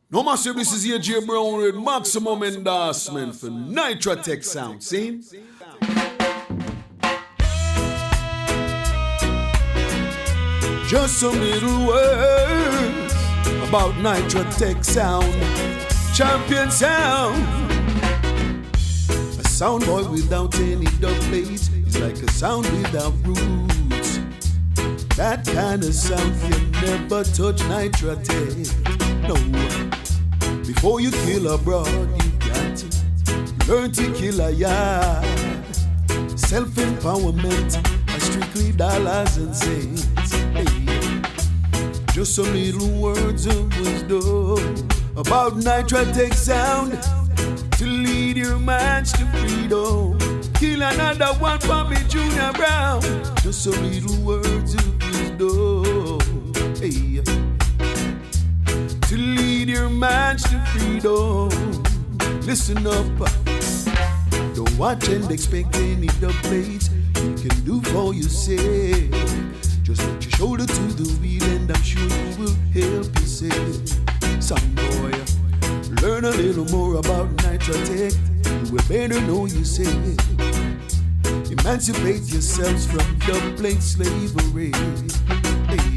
No massive, this is AJ Brown with maximum endorsement for NitraTek Sound. See? Just some little words about NitraTek Sound. Champion sound. A sound boy without any dubplates is like a sound without roots. That kind of sound can never touch NitraTek. No. Before you kill a broad, you got to learn to kill a yard. Self-empowerment are strictly dollars and cents. Hey. Just some little words of wisdom about NitraTek Sound to lead your minds to freedom. Kill another one for me, Junior Brown. Just some little words of wisdom. Hey. To lead your minds to freedom. Listen up. Don't watch and expect any dubplates. You can do for yourself. Just put your shoulder to the wheel and I'm sure you will help yourself. Sound boy, learn a little more about NitraTek. You will better know yourself. Emancipate yourselves from dubplate slavery. Hey.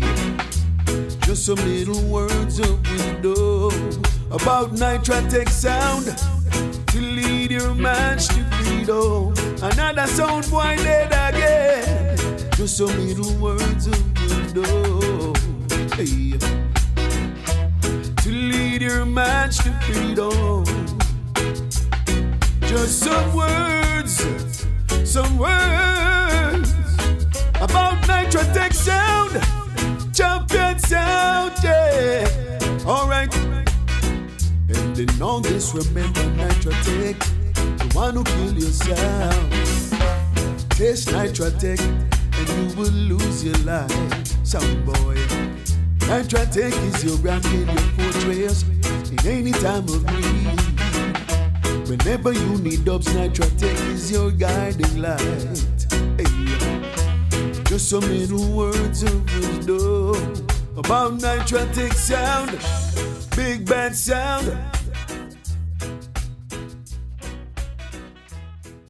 Just some little words of wisdom about NitraTek Sound to lead your minds to freedom. Another sound boy dead again. Just some little words of wisdom, hey. To lead your minds to freedom. Just some words about NitraTek Sound. Champion sound, yeah. Alright. And in all this, remember NitraTek, the one who kill your sound. Taste NitraTek and you will lose your life. Sound boy. NitraTek is your rank in your fortress in any time of need. Whenever you need dubs, NitraTek is your guiding light. Hey. Just some little words of wisdom about NitraTek Sound. Big band sound.